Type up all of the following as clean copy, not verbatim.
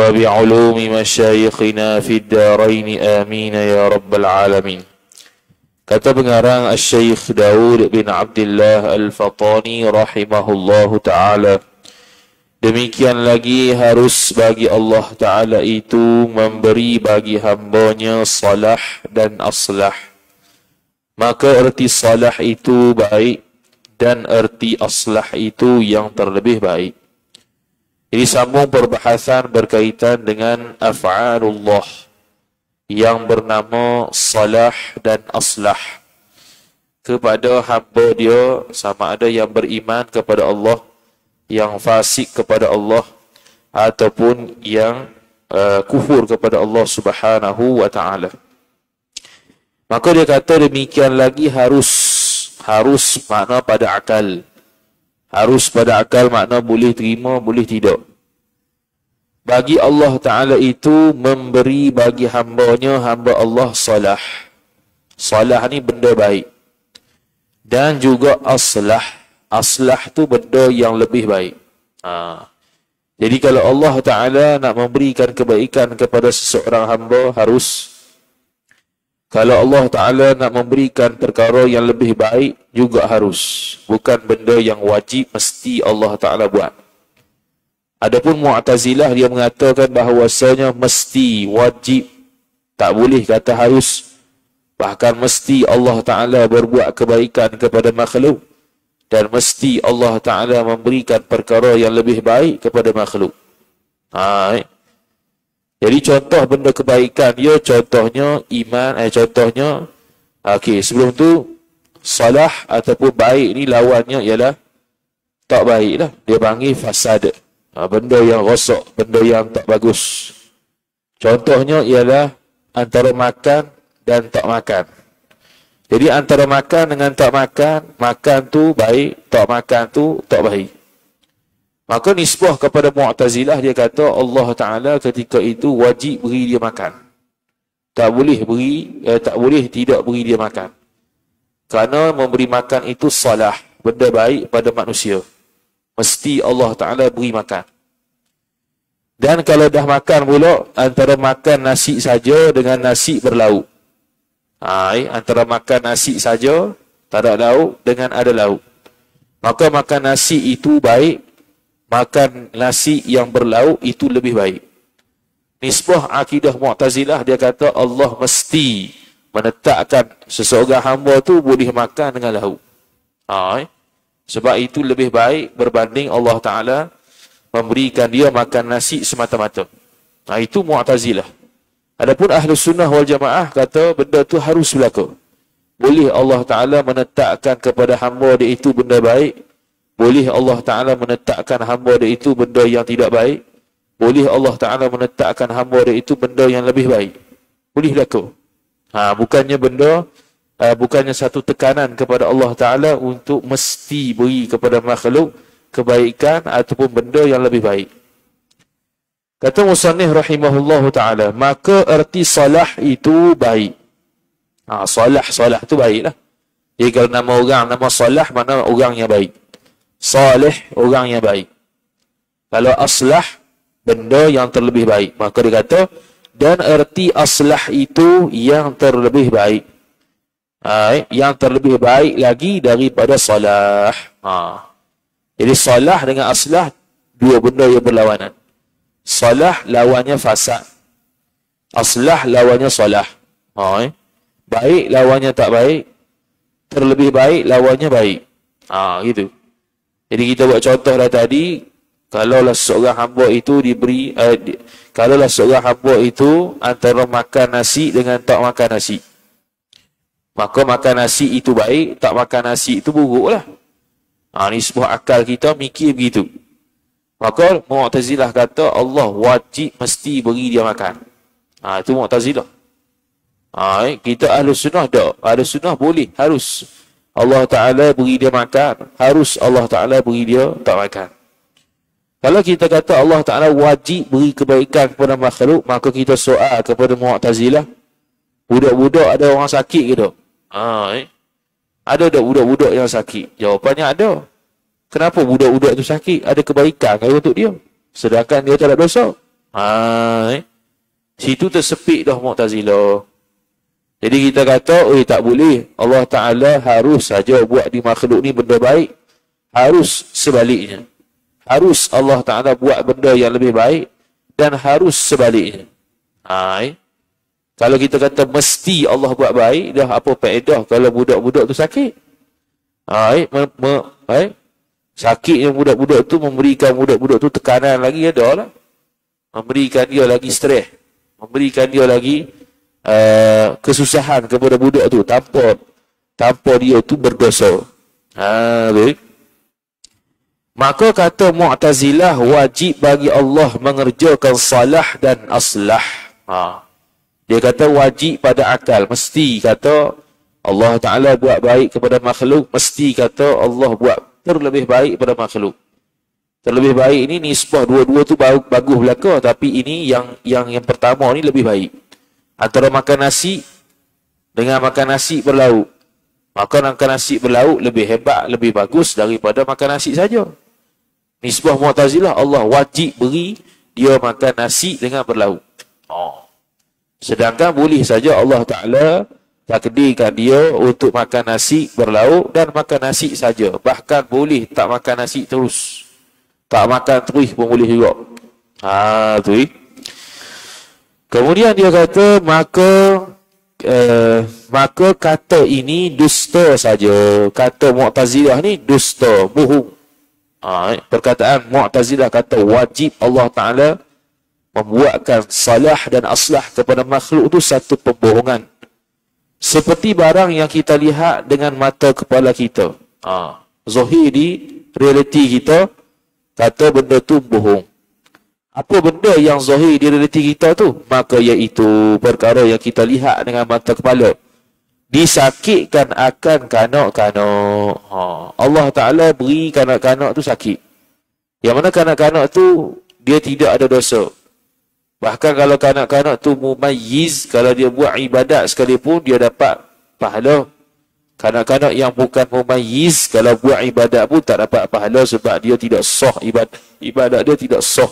وبعلوم مشايخنا في الدارين آمين يا رب العالمين. Kata pengarang Syekh Daud bin Abdullah Al-Fatani rahimahullahu ta'ala, demikian lagi harus bagi Allah Ta'ala itu memberi bagi hambanya salah dan aslah. Maka erti salah itu baik dan erti aslah itu yang terlebih baik. Ini sambung perbahasan berkaitan dengan af'alullah yang bernama salah dan aslah kepada hamba dia, sama ada yang beriman kepada Allah, yang fasik kepada Allah, ataupun yang kufur kepada Allah Subhanahu wa ta'ala. Maka dia kata demikian lagi harus makna pada akal. Harus pada akal makna boleh terima, boleh tidak. Bagi Allah Ta'ala itu memberi bagi hambanya, hamba Allah salah. Salah ni benda baik. Dan juga aslah. Aslah tu benda yang lebih baik. Jadi kalau Allah Ta'ala nak memberikan kebaikan kepada seseorang hamba, harus. Kalau Allah Ta'ala nak memberikan perkara yang lebih baik, juga harus. Bukan benda yang wajib mesti Allah Ta'ala buat. Adapun Mu'tazilah dia mengatakan bahawasanya mesti, wajib, tak boleh kata harus. Bahkan mesti Allah Ta'ala berbuat kebaikan kepada makhluk. Dan mesti Allah Ta'ala memberikan perkara yang lebih baik kepada makhluk. Jadi contoh benda kebaikan dia, contohnya iman, contohnya, sebelum tu, salah ataupun baik ni lawannya ialah tak baik lah. Dia panggil fasad. Benda yang rosak, benda yang tak bagus. Contohnya ialah antara makan dan tak makan. Jadi antara makan dengan tak makan, makan tu baik, tak makan tu tak baik. Maka nisbah kepada Mu'tazilah, dia kata Allah Ta'ala ketika itu wajib beri dia makan. Tak boleh tidak beri dia makan. Kerana memberi makan itu salah, benda baik pada manusia. Mesti Allah Ta'ala beri makan. Dan kalau dah makan pula, antara makan nasi saja dengan nasi berlauk. Antara makan nasi saja, tak ada lauk, dengan ada lauk. Maka makan nasi itu baik, makan nasi yang berlauk itu lebih baik. Nisbah akidah Mu'tazilah, dia kata Allah mesti menetapkan seseorang hamba tu boleh makan dengan lauk. Sebab itu lebih baik berbanding Allah Ta'ala memberikan dia makan nasi semata-mata. Itu Mu'tazilah. Adapun Ahlus Sunnah wal Jamaah kata benda tu harus berlaku. Boleh Allah Ta'ala menetapkan kepada hamba dia itu benda baik. Boleh Allah Ta'ala menetapkan hamba dia itu benda yang tidak baik. Boleh Allah Ta'ala menetapkan hamba dia itu benda yang lebih baik. Boleh berlaku. Bukannya satu tekanan kepada Allah Ta'ala untuk mesti beri kepada makhluk kebaikan ataupun benda yang lebih baik. Kata Musannif rahimahullahu ta'ala, maka erti salah itu baik. Salah itu baiklah. Jadi kalau nama orang, nama salah, mana orang yang baik. Salih, orang yang baik. Kalau aslah, benda yang terlebih baik. Maka dia kata, dan erti aslah itu yang terlebih baik. Yang terlebih baik lagi daripada salah. Jadi salah dengan aslah, dua benda yang berlawanan. Salah lawannya fasad. Aslah lawannya salah. Baik lawannya tak baik. Terlebih baik lawannya baik. Gitu. Jadi kita buat contoh dah tadi, kalaulah seorang hamba itu diberi, kalaulah seorang hamba itu antara makan nasi dengan tak makan nasi, maka makan nasi itu baik, tak makan nasi itu buruklah. Ni sebuah akal kita mikir begitu. Maka Mu'tazilah kata Allah wajib mesti beri dia makan. Itu Mu'tazilah. Kita Ahlus Sunnah tak. Ahlus Sunnah boleh, harus Allah Ta'ala beri dia makan, harus Allah Ta'ala beri dia tak makan. Kalau kita kata Allah Ta'ala wajib beri kebaikan kepada makhluk, maka kita soal kepada Mu'tazilah, budak-budak ada orang sakit ke tak? Ada tak budak-budak yang sakit? Jawapannya ada. Kenapa budak-budak tu sakit? Ada kebaikan kalau untuk dia. Sedangkan dia tak ada dosa. Situ tersepit dah Mu'tazilah. Jadi kita kata, tak boleh. Allah Ta'ala harus saja buat di makhluk ni benda baik. Harus sebaliknya. Harus Allah Ta'ala buat benda yang lebih baik. Dan harus sebaliknya. Kalau kita kata mesti Allah buat baik, dah apa faedah kalau budak-budak tu sakit? Sakitnya budak-budak tu memberikan budak-budak tu tekanan lagi ada lah. Memberikan dia lagi stres. Memberikan dia lagi kesusahan kepada budak tu tanpa dia tu berdosa. Baik. Maka kata Mu'tazilah, wajib bagi Allah mengerjakan salah dan aslah. Dia kata wajib pada akal, mesti kata Allah Ta'ala buat baik kepada makhluk, mesti kata Allah buat terlebih baik pada makhluk. Terlebih baik ini nisbah dua-dua tu bagus belaka, tapi ini yang pertama ni lebih baik. Antara makan nasi dengan makan nasi berlauk. Makan nasi berlauk lebih hebat, lebih bagus daripada makan nasi saja. Nisbah Mu'tazilah, Allah wajib beri dia makan nasi dengan berlauk. Sedangkan boleh saja Allah Ta'ala takdirkan dia untuk makan nasi berlauk dan makan nasi saja. Bahkan boleh tak makan nasi terus. Tak makan terus pun boleh juga. Tu. Kemudian dia kata, maka kata ini dusta saja. Kata Mu'tazilah ni dusta, bohong. Perkataan Mu'tazilah kata wajib Allah Ta'ala membuatkan salah dan aslah kepada makhluk itu satu pembohongan. Seperti barang yang kita lihat dengan mata kepala kita. Zahir di realiti kita, kata benda tu bohong. Apa benda yang zahir di realiti kita tu? Maka iaitu perkara yang kita lihat dengan mata kepala. Disakitkan akan kanak-kanak. Allah Ta'ala beri kanak-kanak tu sakit. Yang mana kanak-kanak tu dia tidak ada dosa. Bahkan kalau kanak-kanak tu mumayyiz, kalau dia buat ibadat sekalipun, dia dapat pahala. Kanak-kanak yang bukan mumayyiz, kalau buat ibadat pun tak dapat pahala sebab dia tidak sah ibadat dia tidak sah.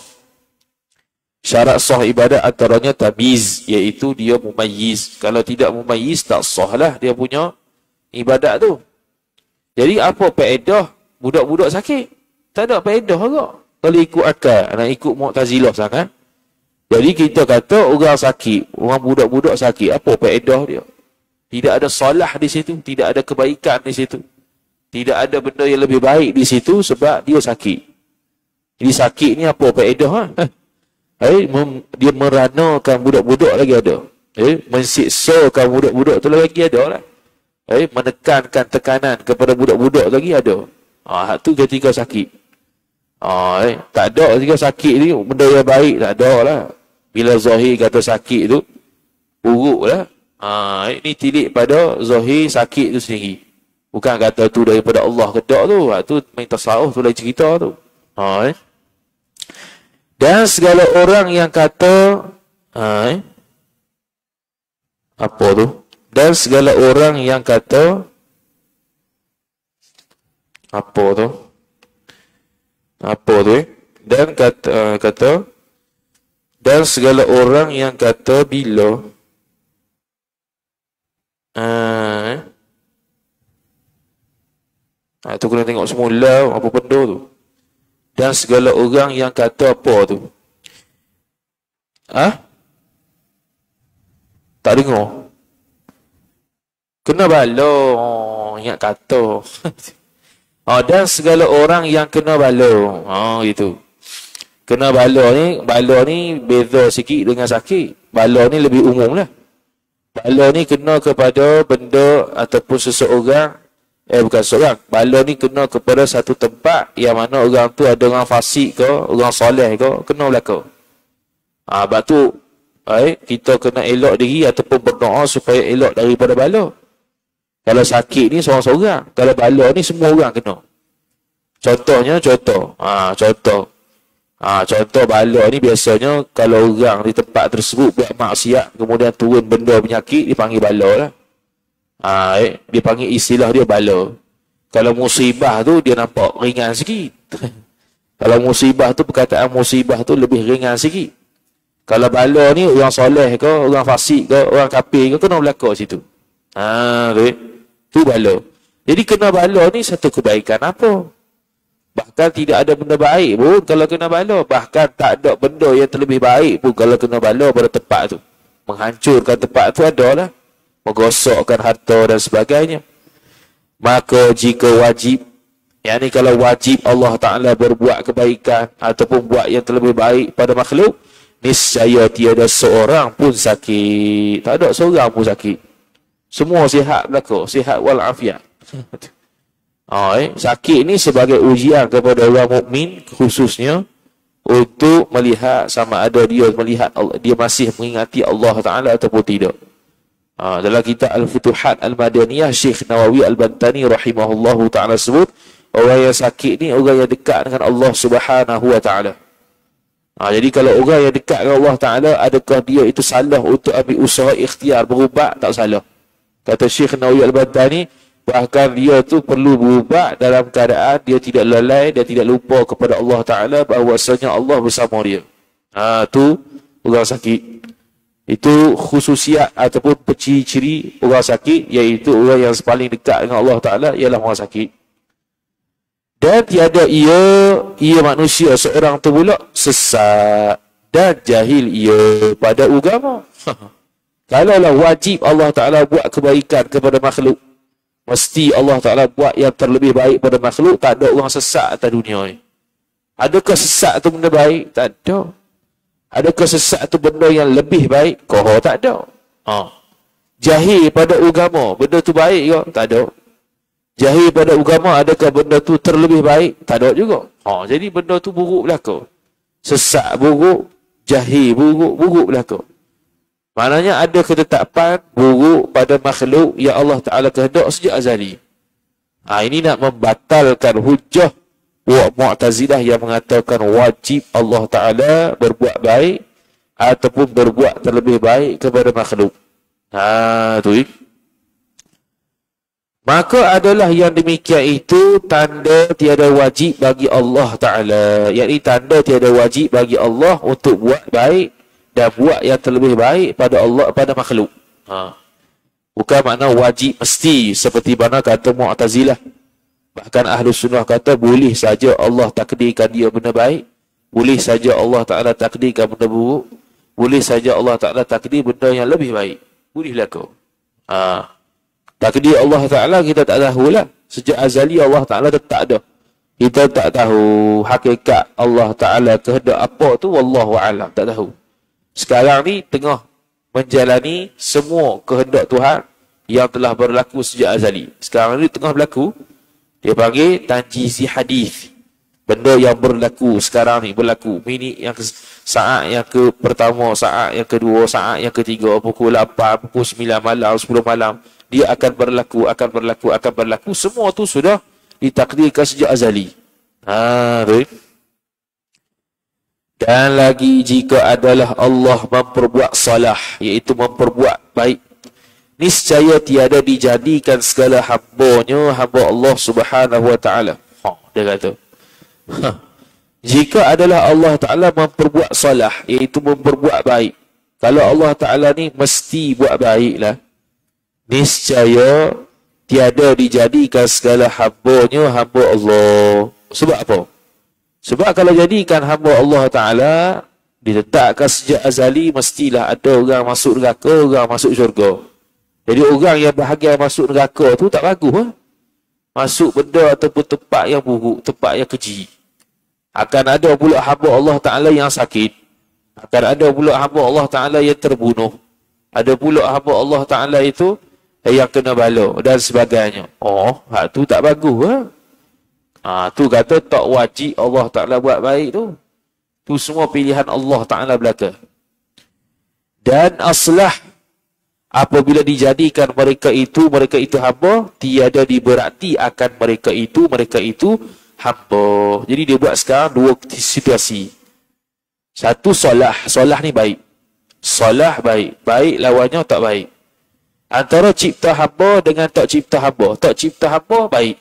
Syarat sah ibadat antaranya tamiz, iaitu dia mumayyiz. Kalau tidak mumayyiz, tak sah lah dia punya ibadat tu. Jadi apa faedah budak-budak sakit? Tak ada faedah juga. Kalau ikut akal, nak ikut Mu'tazilah sangat. Jadi kita kata orang sakit, orang budak-budak sakit, apa faedah dia? Tidak ada salah di situ, tidak ada kebaikan di situ. Tidak ada benda yang lebih baik di situ sebab dia sakit. Jadi sakit ni apa faedah? Dia meranakan budak-budak lagi ada. Mensiksakan budak-budak tu lagi ada lah. Menekankan tekanan kepada budak-budak lagi ada. Tu ketika sakit. Tak ada ketika sakit ni benda yang baik tak ada lah. Bila zahir kata sakit tu buruk lah. Ini tilik pada zahir sakit tu sendiri. Bukan kata tu daripada Allah kedak tu. Tu main tasawuf tu lain cerita tu. Dan segala orang yang kata apa tu? Dan segala orang yang kata apa tu? Apa tu? Dan kata dan segala orang yang kata bila tu kena tengok semula apa benda tu. Dan segala orang yang kata apa tu? Tak dengar. Kena bala. Ingat kata. Dan segala orang yang kena bala. Gitu. Kena bala ni beza sikit dengan sakit. Bala ni lebih umum lah. Bala ni kena kepada benda ataupun seseorang. Bukan seorang. Bala ni kena kepada satu tempat yang mana orang tu ada orang fasik ke, orang soleh ke, kena belaka. Sebab tu kita kena elok diri ataupun berdoa supaya elok daripada bala. Kalau sakit ni seorang-seorang. Kalau bala ni semua orang kena. Contoh bala ni biasanya kalau orang di tempat tersebut buat maksiat, kemudian turun benda penyakit, dipanggil bala lah. Dia panggil istilah dia bala. Kalau musibah tu dia nampak ringan sikit. Kalau musibah tu, perkataan musibah tu lebih ringan sikit. Kalau bala ni orang soleh ke, orang fasik ke, orang kafir ke, kena berlaku situ. Tu bala. Jadi kena bala ni satu kebaikan apa? Bahkan tidak ada benda baik pun kalau kena bala. Bahkan tak ada benda yang terlebih baik pun kalau kena bala pada tempat tu. Menghancurkan tempat tu adalah menggosokkan harta dan sebagainya. Maka jika wajib, yakni kalau wajib Allah Ta'ala berbuat kebaikan ataupun buat yang terlebih baik pada makhluk, niscaya tiada seorang pun sakit. Tak ada seorang pun sakit. Semua sihat belaka, sihat walafiat. Sakit ni sebagai ujian kepada orang mukmin khususnya untuk melihat sama ada dia melihat Allah, dia masih mengingati Allah Ta'ala ataupun tidak. Dalam kitab Al-Futuhat Al-Madaniyah, Syekh Nawawi Al-Bantani rahimahullahu ta'ala sebut, orang yang sakit ni orang yang dekat dengan Allah Subhanahu wa ta'ala. Jadi kalau orang yang dekat dengan Allah Ta'ala, adakah dia itu salah untuk ambil usaha ikhtiar berubat? Tak salah. Kata Syekh Nawawi Al-Bantani, bahkan dia tu perlu berubat dalam keadaan dia tidak lalai dan tidak lupa kepada Allah Ta'ala bahawasanya Allah bersama dia. Tu orang sakit. Itu khususiat ataupun ciri-ciri orang sakit, iaitu orang yang paling dekat dengan Allah Ta'ala ialah orang sakit. Dan tiada ia manusia seorang tu pula sesat dan jahil ia pada agama. Kalaulah wajib Allah Ta'ala buat kebaikan kepada makhluk, mesti Allah Ta'ala buat yang terlebih baik pada makhluk. Tak ada orang sesat atas dunia ni. Adakah sesat tu benda baik? Tak ada. Adakah sesat tu benda yang lebih baik? Tak ada. Jahil pada agama, benda tu baik ke? Tak ada. Jahil pada agama, adakah benda tu terlebih baik? Tak ada juga. Jadi benda tu buruk belaka. Sesak buruk, jahil buruk, buruk belaka. Maknanya ada ketetapan buruk pada makhluk yang Allah Ta'ala kehendak sejak azali. Ini nak membatalkan hujah Mu'tazilah yang mengatakan wajib Allah Ta'ala berbuat baik ataupun berbuat terlebih baik kepada makhluk. Maka adalah yang demikian itu tanda tiada wajib bagi Allah Ta'ala. Yakni tanda tiada wajib bagi Allah untuk buat baik dan buat yang terlebih baik pada Allah, pada makhluk. Bukan makna wajib mesti seperti mana kata Mu'tazilah. Bahkan Ahlu Sunnah kata boleh saja Allah takdirkan dia benda baik, boleh saja Allah Ta'ala takdirkan benda buruk, boleh saja Allah Ta'ala takdir benda yang lebih baik. Boleh berlaku. Takdir Allah Ta'ala kita tak tahulah. Sejak azali Allah Ta'ala tak ada. Kita tak tahu hakikat Allah Ta'ala kehendak apa tu, wallahu a'lam, tak tahu. Sekarang ni tengah menjalani semua kehendak Tuhan yang telah berlaku sejak azali. Sekarang ni tengah berlaku. Dia panggil tanjizi hadis. Benda yang berlaku sekarang ni berlaku. Minit yang saat yang ke pertama, saat yang kedua, saat yang ketiga, pukul 8, pukul 9 malam, 10 malam. Dia akan berlaku, akan berlaku, akan berlaku. Semua tu sudah ditakdirkan sejak azali. Dan lagi jika adalah Allah memperbuat salah, iaitu memperbuat baik, niscaya tiada dijadikan segala hamba-Nya hamba Allah Subhanahu wa ta'ala. Dia kata. Jika adalah Allah Ta'ala memperbuat salah, iaitu memperbuat baik. Kalau Allah Ta'ala ni mesti buat baiklah, niscaya tiada dijadikan segala hamba-Nya hamba Allah. Sebab apa? Sebab kalau jadikan hamba Allah Ta'ala, diletakkan sejak azali, mestilah ada orang masuk neraka, orang masuk syurga. Jadi orang yang bahagia masuk neraka tu tak bagus. Masuk benda ataupun tempat yang buruk, tempat yang keji. Akan ada pula hamba Allah Ta'ala yang sakit. Akan ada pula hamba Allah Ta'ala yang terbunuh. Ada pula hamba Allah Ta'ala itu yang kena bala dan sebagainya. Tu tak bagus. Tu kata tak wajib Allah Ta'ala buat baik tu. Tu semua pilihan Allah Ta'ala belaka. Dan aslah apabila dijadikan mereka itu hamba, tiada diberarti akan mereka itu hamba. Jadi dia buat sekarang dua situasi. Satu solah ni baik. Solah baik. Baik lawannya tak baik. Antara cipta hamba dengan tak cipta hamba. Tak cipta hamba baik.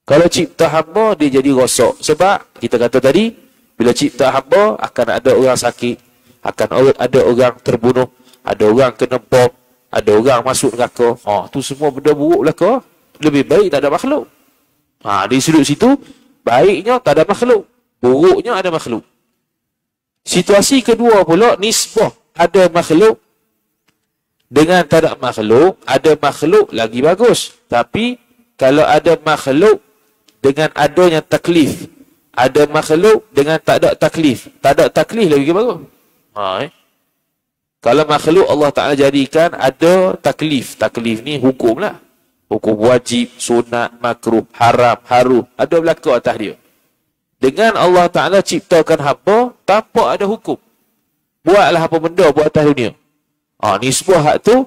Kalau cipta hamba dia jadi rosak. Sebab kita kata tadi, bila cipta hamba akan ada orang sakit, ada orang terbunuh, ada orang kena bom, ada orang masuk neraka. Tu semua benda buruk belaka. Lebih baik tak ada makhluk. Di sudut situ, baiknya tak ada makhluk, buruknya ada makhluk. Situasi kedua pula, nisbah ada makhluk dengan tak ada makhluk. Ada makhluk lagi bagus. Tapi kalau ada makhluk dengan adanya taklif, ada makhluk dengan tak ada taklif, tak ada taklif lagi bagus. Kalau makhluk Allah Ta'ala jadikan ada taklif. Taklif ni hukum lah. Hukum wajib, sunat, makruh, haram, harum. Ada berlaku atas dia. Dengan Allah Ta'ala ciptakan hamba, tanpa ada hukum. Buatlah apa benda buat atas dunia. Nisbah hak tu,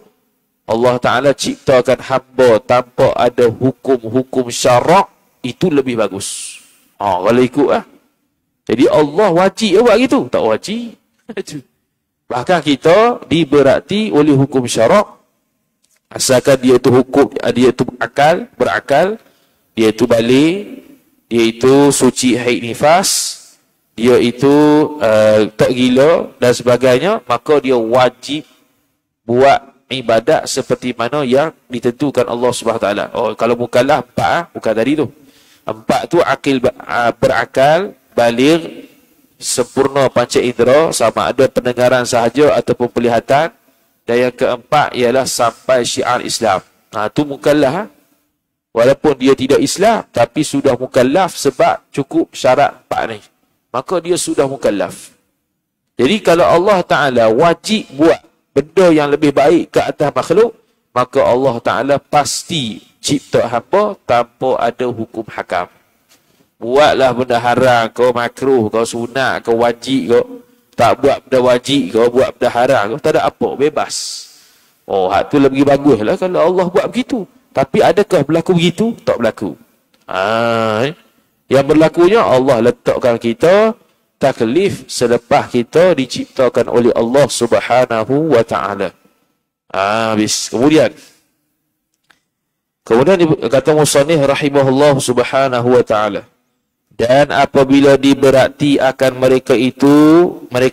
Allah Ta'ala ciptakan hamba tanpa ada hukum-hukum syarak, itu lebih bagus. Kalau ikut lah. Jadi Allah wajib buat gitu? Tak wajib. Bahkan kita diberati oleh hukum syarak, asalkan dia tu hukum, dia tu berakal, dia tu balik, dia itu suci haid nifas, dia itu tak gila dan sebagainya, maka dia wajib buat ibadat seperti mana yang ditentukan Allah Subhanahu Taala. Kalau mukallaf 4, bukan tadi tu. 4 tu berakal, baligh, sempurna panca indera, sama ada pendengaran sahaja ataupun penglihatan. Dan yang keempat ialah sampai syiar Islam. Tu mukallaf. Walaupun dia tidak Islam, tapi sudah mukallaf sebab cukup syarat 4 ni. Maka dia sudah mukallaf. Jadi kalau Allah Ta'ala wajib buat benda yang lebih baik ke atas makhluk, maka Allah Ta'ala pasti cipta hamba tanpa ada hukum hakam. Buatlah benda haram, kau makruh, kau sunat, kau wajib, kau tak buat benda wajib, kau buat benda haram, kau tak ada apa, bebas. Hak tu lebih bagus lah kalau Allah buat begitu. Tapi adakah berlaku begitu? Tak berlaku. Yang berlakunya Allah letakkan kita taklif selepas kita diciptakan oleh Allah Subhanahu wa Ta'ala. Habis. Kemudian kata musannif rahimahullah Subhanahu wa Ta'ala, dan apabila diberati akan mereka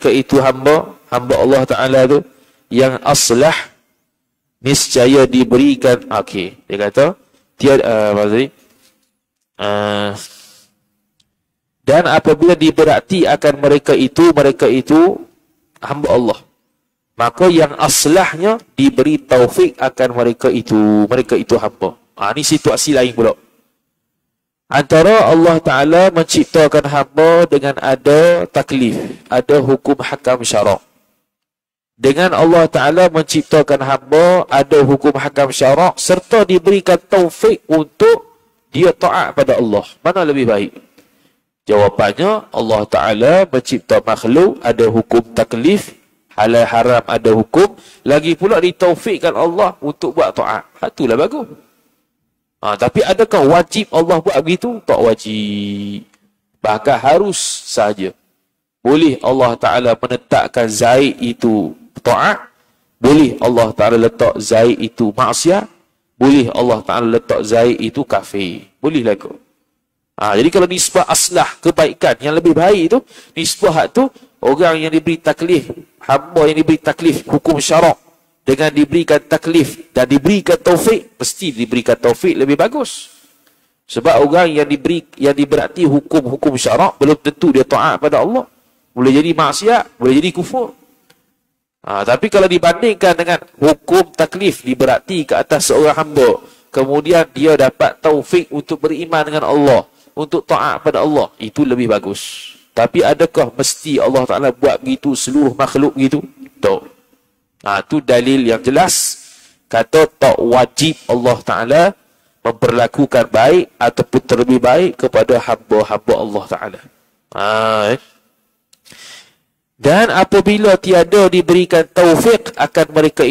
itu hamba Allah Ta'ala tu yang aslah, niscaya diberikan. Dia kata dan apabila diberati akan mereka itu hamba Allah, maka yang aslahnya diberi taufik akan mereka itu hamba. Ini situasi lain pula. Antara Allah Ta'ala menciptakan hamba dengan ada taklif, ada hukum hakam syarak. Dengan Allah Ta'ala menciptakan hamba, ada hukum hakam syarak, serta diberikan taufik untuk dia taat pada Allah. Mana lebih baik? Jawapannya, Allah Ta'ala mencipta makhluk, ada hukum taklif, halal haram ada hukum, lagi pula ditaufikkan Allah untuk buat taat. Itulah bagus. Tapi adakah wajib Allah buat begitu? Tak wajib. Bahkan harus saja. Boleh Allah Ta'ala menetapkan Zaid itu taat, boleh Allah Ta'ala letak Zaid itu maksiat, boleh Allah Ta'ala letak Zaid itu kafir. Boleh lah kau. Jadi kalau nisbah aslah kebaikan yang lebih baik itu, nisbah tu orang yang diberi taklif, hamba yang diberi taklif hukum syarak, dengan diberikan taklif dan diberikan taufik, mesti diberikan taufik lebih bagus. Sebab orang yang diberati hukum syarak, belum tentu dia taat pada Allah. Boleh jadi maksiat, boleh jadi kufur. Tapi kalau dibandingkan dengan hukum taklif diberati ke atas seorang hamba, kemudian dia dapat taufik untuk beriman dengan Allah, untuk taat pada Allah, itu lebih bagus. Tapi adakah mesti Allah Ta'ala buat begitu seluruh makhluk begitu? Tak. Itu dalil yang jelas. Kata tak wajib Allah Ta'ala memperlakukan baik ataupun terlebih baik kepada hamba-hamba Allah Ta'ala. Dan apabila tiada diberikan taufik akan mereka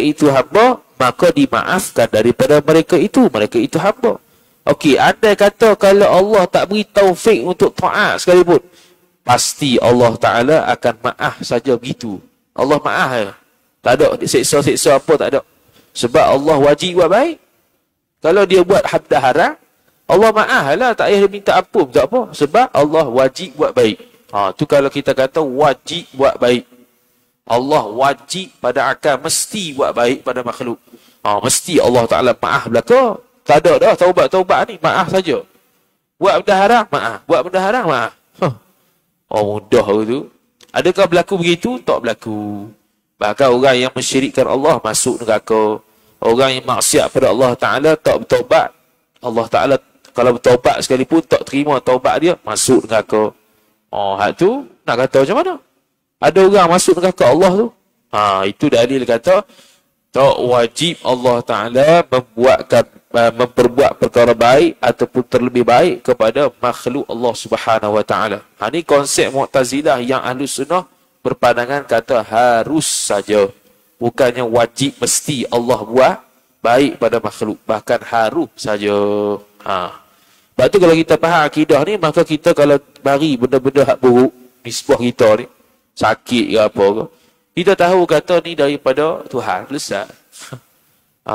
itu hamba, maka dimaafkan daripada mereka itu hamba. Andai kata kalau Allah tak beri taufik untuk taat sekalipun, pasti Allah Ta'ala akan maaf saja begitu. Allah maaf ya. Tak ada seksa-seksa apa, tak ada. Sebab Allah wajib buat baik. Kalau dia buat habda haram, Allah maaf lah, tak payah minta ampun, tak apa. Sebab Allah wajib buat baik. Tu kalau kita kata wajib buat baik. Allah wajib pada akal mesti buat baik pada makhluk. Mesti Allah Ta'ala maaf belaka. Tak ada dah taubat-taubat ni, maaf saja. Buat benda haram, maaf. Buat benda haram, maaf. Mudah tu. Adakah berlaku begitu? Tak berlaku. Bahkan orang yang mensyirikkan Allah masuk neraka. Orang yang maksiat pada Allah Ta'ala tak bertaubat. Allah Ta'ala kalau bertaubat sekalipun tak terima taubat dia, masuk neraka. Hak tu nak kata macam mana? Ada orang masuk neraka Allah tu. Itu dalil kata tak wajib Allah Ta'ala memperbuat perkara baik ataupun terlebih baik kepada makhluk Allah Subhanahu Wa Ta'ala. Ini konsep Mu'tazilah yang Ahlus Sunnah berpandangan kata harus saja. Bukannya wajib mesti Allah buat baik pada makhluk. Bahkan harus saja. Sebab tu kalau kita faham akidah ni, maka kita kalau bagi benda-benda hak buruk nisbah kita ni, sakit ke apa ke, kita tahu kata ni daripada Tuhan. Selesai.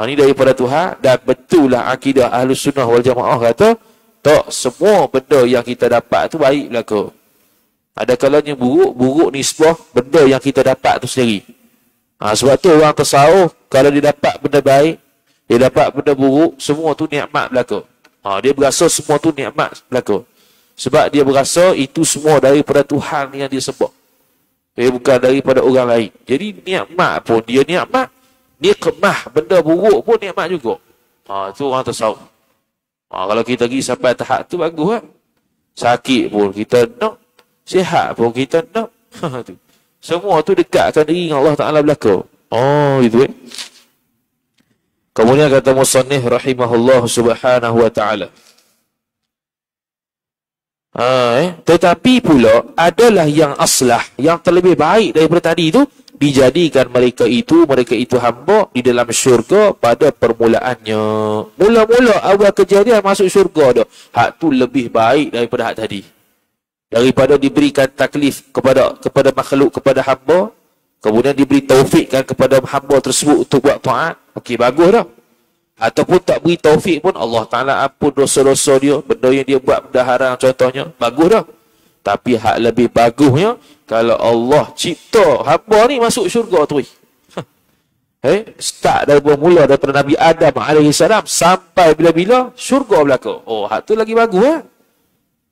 Ni daripada Tuhan. Dan betul lah akidah Ahlus Sunnah wal Jamaah kata tak semua benda yang kita dapat tu baik belaka. Ada kalanya buruk nisbah benda yang kita dapat tu sendiri. Sebab tu orang tasawuf kalau dia dapat benda baik, dia dapat benda buruk, semua tu nikmat belaka. Dia berasa semua tu nikmat belaka. Sebab dia berasa itu semua daripada Tuhan yang dia sembah. Bukan daripada orang lain. Jadi nikmat pun dia nikmat, nikmah benda buruk pun nikmat juga. Tu orang tasawuf. Kalau kita pergi sampai tahap tu bagus kan. Sakit pun kita nak, sihat pun kita nak. Tu. Semua tu dekatkan diri dengan Allah Ta'ala belaka. Itu Kemudian kata musannif rahimahullah subhanahu wa ta'ala. Tetapi pula adalah yang aslah, yang terlebih baik daripada tadi itu, dijadikan mereka itu hamba di dalam syurga pada permulaannya. Mula-mula awal kejadian masuk syurga dah. Hak tu lebih baik daripada hak tadi. Daripada diberikan taklif kepada makhluk, kepada hamba, kemudian diberi taufikkan kepada hamba tersebut untuk buat taat. Okey, bagus dah. Ataupun tak beri taufik pun Allah Ta'ala ampun dosa-dosa dia, benda yang dia buat benda haram contohnya, bagus dah. Tapi hak lebih bagusnya kalau Allah cipta hamba ni masuk syurga tu. Start daripada mula daripada Nabi Adam AS sampai bila-bila syurga belaka. Hak tu lagi bagus .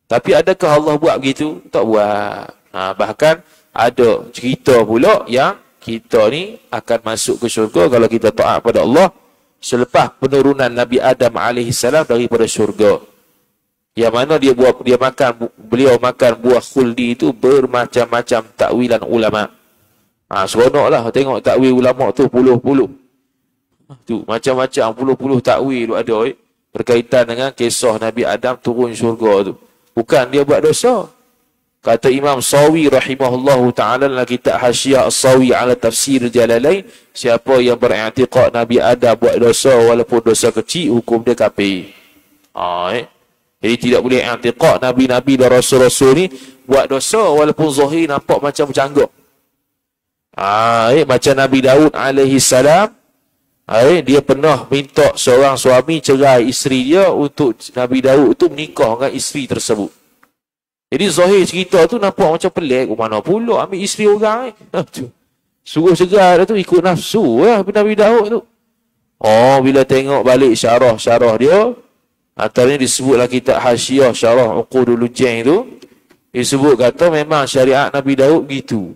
Tapi adakah Allah buat begitu? Tak buat. Bahkan ada cerita pula yang kita ni akan masuk ke syurga kalau kita taat pada Allah selepas penurunan Nabi Adam AS daripada syurga. Yang mana beliau makan buah khuldi itu bermacam-macam takwilan ulama. Seronoklah tengok takwil ulama tu puluh-puluh. Tu macam-macam puluh-puluh takwil ada berkaitan dengan kisah Nabi Adam turun syurga tu. Bukan dia buat dosa. Kata Imam Sawi rahimahullahu ta'ala dalam kitab Hasyiah As-Sawi ala Tafsir Jalalain, siapa yang beriktikad Nabi Adam buat dosa walaupun dosa kecil, hukum dia kafir. Jadi tidak boleh iktikad Nabi-Nabi dan Rasul-Rasul ni buat dosa walaupun zahir nampak macam bercangguk. Macam Nabi Daud alaihi salam, dia pernah minta seorang suami cerai isteri dia untuk Nabi Daud tu menikah dengan isteri tersebut. Jadi zahir cerita tu nampak macam pelik. Mana pula ambil isteri orang suruh cerai tu ikut nafsu Nabi Daud tu. Bila tengok balik syarah dia, antaranya disebutlah kitab Hasyiah Syarah Uqudul Lujain tu, disebut kata memang syariat Nabi Daud begitu.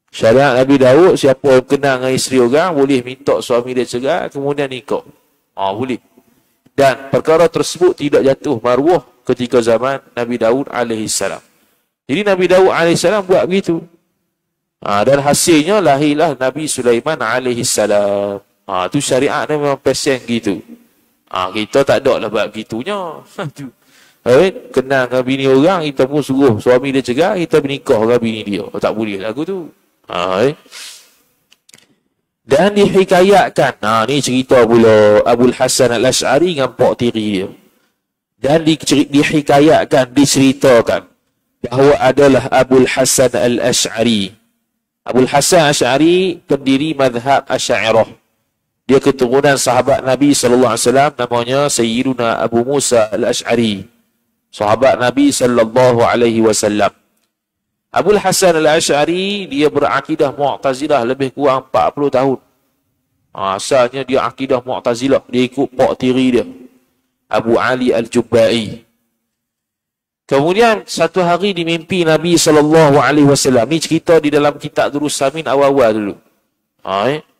Syariat Nabi Daud, siapa yang kenal dengan isteri orang boleh minta suami dia cerai kemudian nikah. Boleh. Dan perkara tersebut tidak jatuh maruah ketika zaman Nabi Daud AS. Jadi Nabi Daud AS buat begitu. Dan hasilnya lahirlah Nabi Sulaiman AS. Tu syariat dia memang pesen gitu. Kita tak ada lah buat begitunya. Kenal dengan bini orang, kita pun suruh suami dia cerai, kita bernikah dengan bini dia. Tak boleh lagu tu. Dan dihikayatkan, ni cerita pula Abul Hasan Al-Ash'ari dengan Pak Tiri dia. Dan dihikayatkan, diceritakan bahawa adalah Abul Hasan Al-Ash'ari. Abul Hasan Al-Ash'ari pendiri mazhab Asy'ariyah. Dia keturunan sahabat Nabi SAW, namanya Sayyiduna Abu Musa Al-Ash'ari. Sahabat Nabi SAW. Abul Hasan Al-Asy'ari dia berakidah Mu'tazilah lebih kurang 40 tahun. Asalnya dia akidah Mu'tazilah, dia ikut pak tiri dia, Abu Ali Al-Jubba'i. Kemudian satu hari dimimpi Nabi SAW. Ni cerita di dalam kitab Durus Samin awal-awal dulu.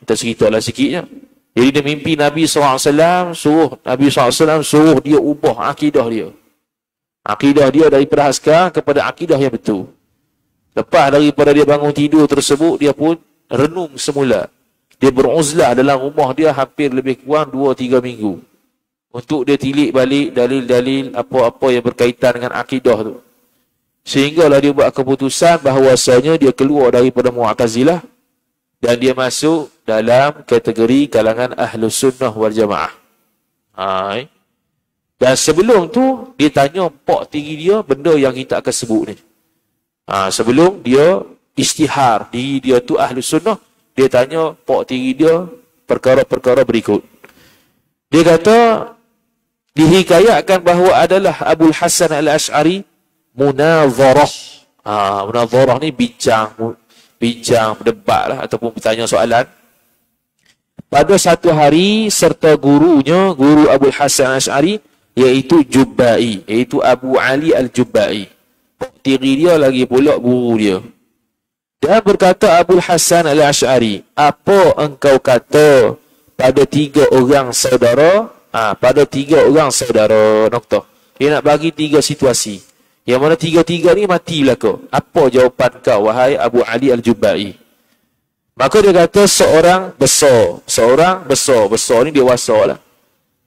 Kita ceritalah sikitnya. Jadi dia mimpi Nabi SAW, Nabi SAW suruh dia ubah akidah dia. Akidah dia daripada askar kepada akidah yang betul. Lepas daripada dia bangun tidur tersebut, dia pun renung semula. Dia beruzlah dalam rumah dia hampir lebih kurang 2-3 minggu. Untuk dia tilik balik dalil-dalil apa-apa yang berkaitan dengan akidah tu. Sehinggalah dia buat keputusan bahawasanya dia keluar daripada Mu'tazilah dan dia masuk dalam kategori kalangan Ahlus Sunnah wal Jamaah. Dan sebelum tu, dia tanya pak tiri dia benda yang kita akan sebut ni. Sebelum dia istihar diri dia tu Ahlus Sunnah, dia tanya pak tiri dia perkara-perkara berikut. Dia kata, dihikayatkan bahawa adalah Abul Hasan Al-Asy'ari munazarah. Munazarah ni bincang, berdebat lah, ataupun bertanya soalan. Pada satu hari serta gurunya, guru Abul Hasan Al-Asy'ari, iaitu Jubba'i, iaitu Abu Ali Al-Jubba'i. Tiri dia lagi pula guru dia. Dan berkata Abul Hasan Al-Asy'ari, apa engkau kata pada 3 orang saudara? Pada 3 orang saudara, noktah. Dia nak bagi 3 situasi. Yang mana 3-3 ni mati belaka. Apa jawapan kau, wahai Abu Ali Al-Jubba'i? Maka dia kata seorang besar. Besar ni dewasa lah.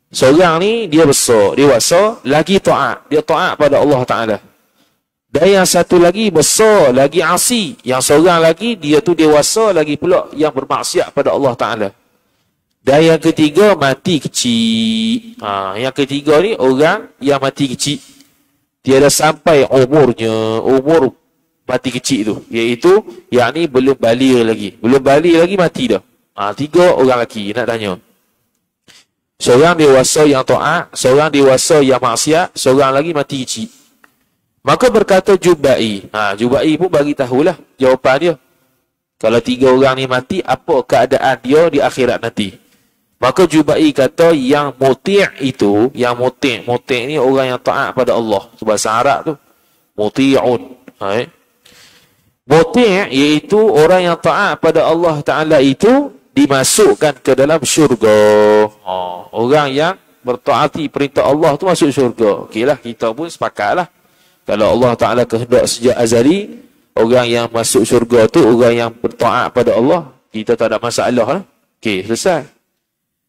Seorang ni dia besar, dewasa, lagi taat. Dia taat pada Allah Ta'ala. Dan yang satu lagi besar, lagi asi. Yang seorang lagi, dia tu dewasa, lagi pula yang bermaksiat pada Allah Ta'ala. Dan yang ketiga, mati kecil. Yang ketiga ni, orang yang mati kecil. Tiada sampai umur mati kecil tu. Iaitu, yang ni belum balik lagi. Belum balik lagi, mati dah. 3 orang lelaki, nak tanya. Seorang dewasa yang taat, seorang dewasa yang maksiat, seorang lagi mati kecil. Maka berkata Jubba'i. Jubba'i pun bagi tahulah jawapan dia. Kalau 3 orang ni mati, apa keadaan dia di akhirat nanti? Maka Jubba'i kata yang muti' itu, yang muti' ni orang yang taat pada Allah. Itu bahasa Arab tu. Muti'un. Muti' iaitu orang yang taat pada Allah Ta'ala itu dimasukkan ke dalam syurga. Orang yang bertaati perintah Allah tu masuk syurga. Okeylah, kita pun sepakatlah. Kalau Allah Ta'ala kehendak sejak azali, orang yang masuk syurga tu orang yang bertaat pada Allah, kita tak ada masalah lah. Okey, selesai.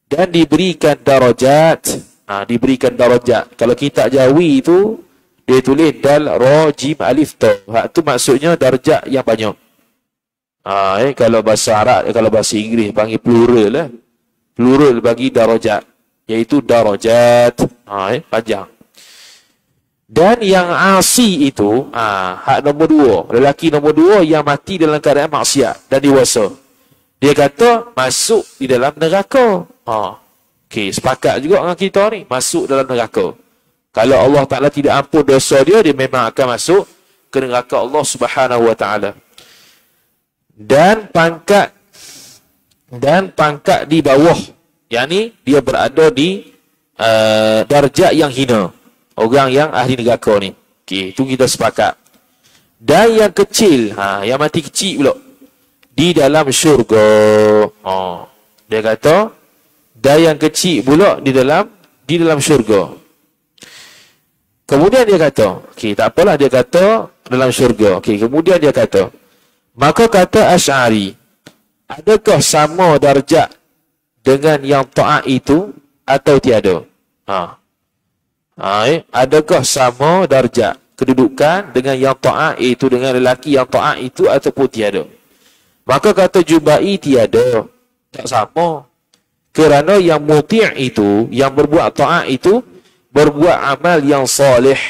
Dan diberikan darajat. Diberikan darajat. Kalau kitab Jawi tu, dia tulis dal ra jim alif ta. Hak tu maksudnya darjat yang banyak. Kalau bahasa Arab, kalau bahasa Inggeris panggil plural lah. Plural bagi darajat, iaitu darajat. Panjang. Dan yang asi itu, hak nombor 2, lelaki nombor 2 yang mati dalam keadaan maksiat dan dewasa. Dia kata masuk di dalam neraka. Okey, sepakat juga dengan kita ni, masuk dalam neraka. Kalau Allah Ta'ala tidak ampun dosa dia, dia memang akan masuk ke neraka Allah Subhanahu Wa Ta'ala. Dan pangkat di bawah, yakni dia berada di darjat yang hina, orang yang ahli neraka ni. Okey, itu kita sepakat. Dan yang kecil, yang mati kecil pula, di dalam syurga. Dia kata, dan yang kecil pula di dalam syurga. Kemudian dia kata, okey, tak apalah, dia kata dalam syurga. Okey, kemudian dia kata, maka kata Asy'ari, adakah sama darjat dengan yang taat itu atau tiada? Adakah sama darjat kedudukan dengan yang taat itu, dengan lelaki yang taat itu ataupun tiada? Maka kata Jubba'i, tiada, tak sama. Kerana yang muti' itu, yang berbuat taat itu, berbuat amal yang soleh.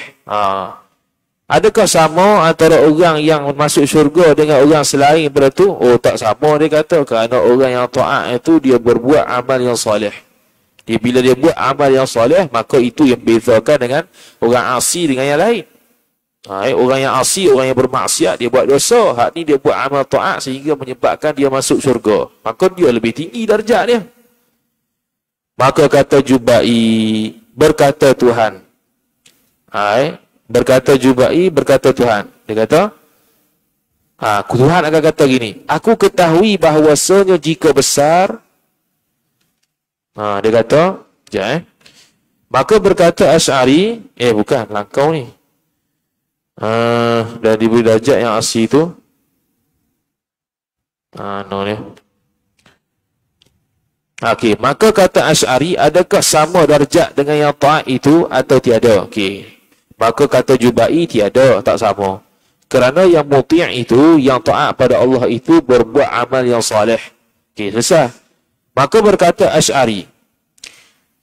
Adakah sama antara orang yang masuk syurga dengan orang selain daripada itu? Oh, tak sama, dia kata. Kerana orang yang taat itu, dia berbuat amal yang soleh. Bila dia buat amal yang soleh, maka itu yang bezakan dengan orang asi dengan yang lain. Orang yang asi, orang yang bermaksiat, dia buat dosa. Hak ni dia buat amal ta'at sehingga menyebabkan dia masuk syurga. Maka dia lebih tinggi darjat dia. Maka kata Jubai, berkata Tuhan. Berkata Jubai, berkata Tuhan. Dia kata, Tuhan akan kata gini, aku ketahui bahawasanya jika besar, dia kata, maka berkata Asy'ari, bukan, langkau ni. Dan diberi darjat yang asli tu. No ni. Okey, maka kata Asy'ari, adakah sama darjat dengan yang ta'at itu atau tiada? Okey. Maka kata Jubai, tiada, tak sama. Kerana yang muti' itu, yang ta'at pada Allah itu berbuat amal yang salih. Okey, selesai. Maka berkata Asy'ari,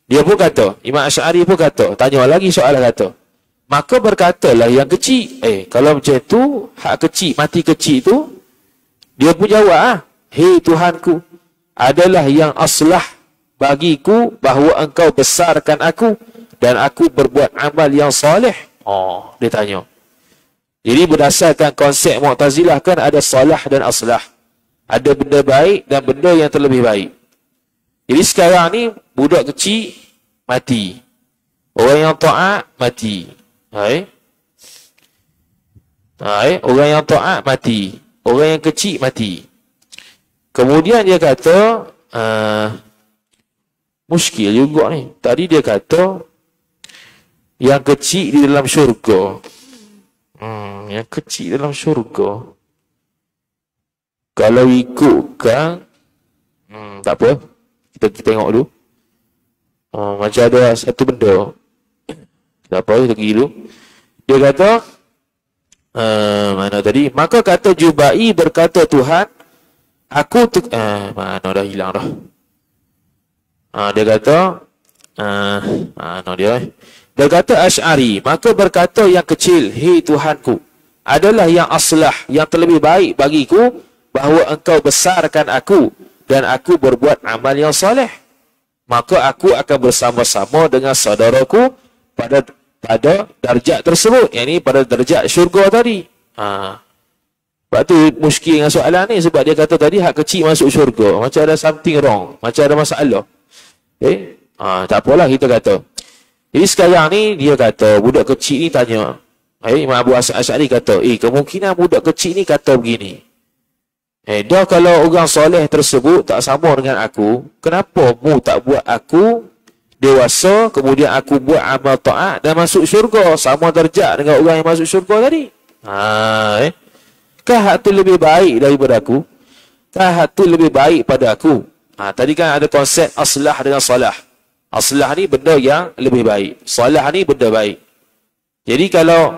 dia pun kata, Imam Asy'ari pun kata, tanya lagi soalan kata, maka berkatalah yang kecil. Kalau macam tu, hak kecil, mati kecil tu, dia pun jawab, hei Tuhanku, adalah yang aslah bagiku bahawa engkau besarkan aku dan aku berbuat amal yang soleh. Dia tanya. Jadi berdasarkan konsep Mu'tazilah kan ada salah dan aslah. Ada benda baik dan benda yang terlebih baik. Jadi sekarang ni, budak kecil mati. Orang yang ta'at mati. Orang yang ta'at mati. Orang yang kecil mati. Kemudian dia kata, muskil juga ni. Tadi dia kata, yang kecil di dalam syurga. Yang kecil dalam syurga. Kalau ikutkan, tak apa. Kita tengok dulu. Macam ada satu benda. Tak apa, kita pergi dulu. Dia kata, mana tadi? Maka kata Jubai, berkata Tuhan, aku mana dah hilang dah. Dia kata, mana dia? Dia kata Asy'ari, maka berkata yang kecil, hei Tuhanku, adalah yang aslah, yang terlebih baik bagiku, bahawa engkau besarkan aku, dan aku berbuat amal yang soleh. Maka aku akan bersama-sama dengan saudaraku pada darjat tersebut, yang ni pada darjat syurga tadi. Sebab tu muskil dengan soalan ni, sebab dia kata tadi hak kecil masuk syurga, macam ada something wrong, macam ada masalah. Tak apalah kita kata. Jadi sekarang ni dia kata, budak kecil ni tanya, Imam Abu Asy'ari kata, kemungkinan budak kecil ni kata begini, dah kalau orang soleh tersebut tak sama dengan aku, kenapa mu tak buat aku dewasa, kemudian aku buat amal ta'at dan masuk syurga, sama darjat dengan orang yang masuk syurga tadi. Kah hak tu lebih baik daripada aku? Kah hak tu lebih baik pada aku? Tadi kan ada konsep aslah dengan salah. Aslah ni benda yang lebih baik, salah ni benda baik. Jadi kalau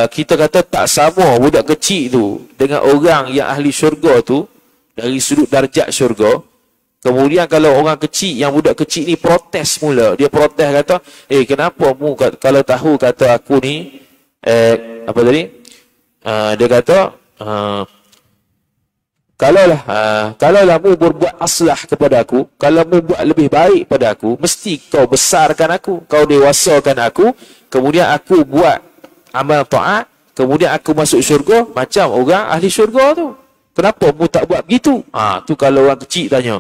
kita kata tak sama budak kecil tu dengan orang yang ahli syurga tu, dari sudut darjat syurga, kemudian kalau orang kecil, yang budak kecil ni protes mula. Dia protes kata, kenapa mu kalau tahu kata aku ni, apa tadi? Dia kata, kalaulah mu berbuat aslah kepada aku, kalau mu buat lebih baik pada aku, mesti kau besarkan aku, kau dewasakan aku, kemudian aku buat amal ta'at, kemudian aku masuk syurga macam orang ahli syurga tu. Kenapa mu tak buat begitu? Tu kalau orang kecil tanya.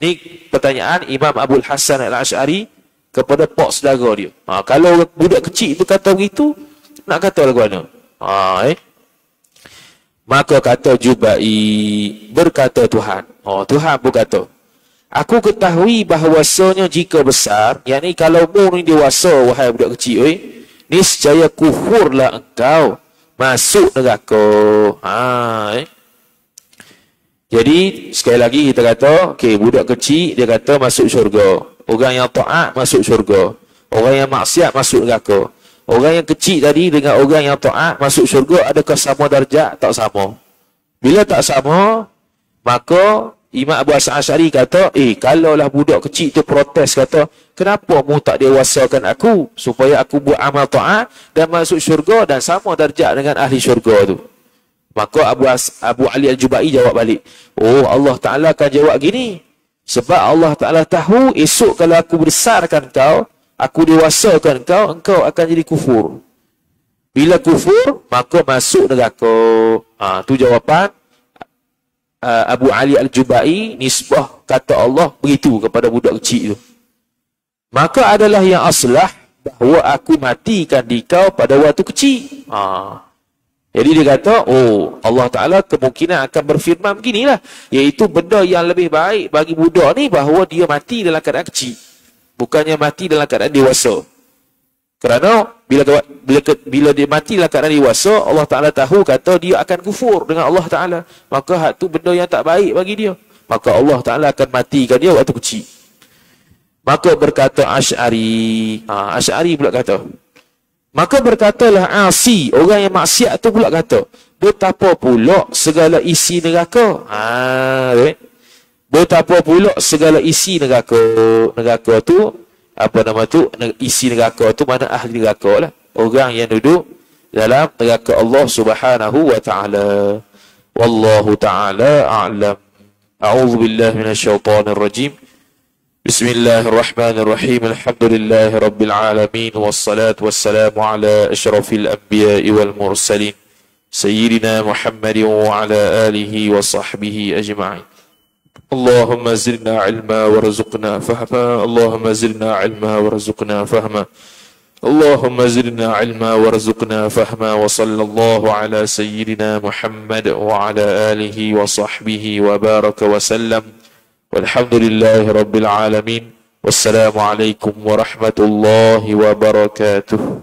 Ni pertanyaan Imam Abul Hasan Al-Asy'ari kepada pak saudara dia. Kalau budak kecil tu kata begitu, nak kata lagu mana? Maka kata Jubai, berkata Tuhan. Tuhan pun kata, aku ketahui bahawasanya jika besar, yakni kalau mu ni dewasa, wahai budak kecil, niscaya kufurlah engkau, masuk neraka. Jadi sekali lagi kita kata, budak kecil dia kata masuk syurga, orang yang taat masuk syurga, orang yang maksiat masuk neraka. Orang yang kecil tadi dengan orang yang taat masuk syurga, adakah sama darjat? Tak sama. Bila tak sama, maka Imam Abu Asy'ari kata, kalaulah budak kecil tu protes kata, kenapa mu tak dewasakan aku supaya aku buat amal taat dan masuk syurga dan sama darjat dengan ahli syurga tu? Maka Abu Ali Al-Jubai jawab balik, Allah Ta'ala akan jawab gini, sebab Allah Ta'ala tahu esok kalau aku besarkan kau, aku dewasakan kau, engkau akan jadi kufur. Bila kufur, maka masuk neraka. Tu jawapan Abu Ali Al-Jubai, nisbah kata Allah begitu kepada budak kecil itu. Maka adalah yang aslah bahawa aku matikan dikau pada waktu kecil. Jadi dia kata, Allah Ta'ala kemungkinan akan berfirman beginilah, iaitu benda yang lebih baik bagi budak ni bahawa dia mati dalam keadaan kecil, bukannya mati dalam keadaan dewasa. Kerana bila dia mati dalam keadaan dewasa, Allah Ta'ala tahu kata dia akan kufur dengan Allah Ta'ala. Maka hak tu benda yang tak baik bagi dia. Maka Allah Ta'ala akan matikan dia waktu kecil. Maka berkata Asy'ari. Asy'ari pula kata. Maka berkatalah Asi, orang yang maksiat tu pula kata, betapa pula segala isi neraka. Betapa pula segala isi neraka. Neraka tu, apa nama tu? Isi neraka tu mana ahli neraka lah. Orang yang duduk dalam neraka Allah Subhanahu wa ta'ala. Wallahu ta'ala a'lam. A'udzu billahi minasyaitonir rajim. Bismillahirrahmanirrahim. Alhamdulillahi rabbil alamin, wassalatu wassalamu ala asyrafil anbiya'i wal mursalin sayyidina Muhammadin wa ala alihi wa sahbihi ajma'in. Allahumma zidna ilma warzuqna fahma. Allahumma zidna ilma warzuqna fahma. Allahumma zidna ilma warzuqna fahma. Wa sallallahu ala sayyidina Muhammad wa ala alihi wa sahbihi wa baraka wa sallam. Walhamdulillahi rabbil alamin. Wassalamu alaikum warahmatullahi wabarakatuh.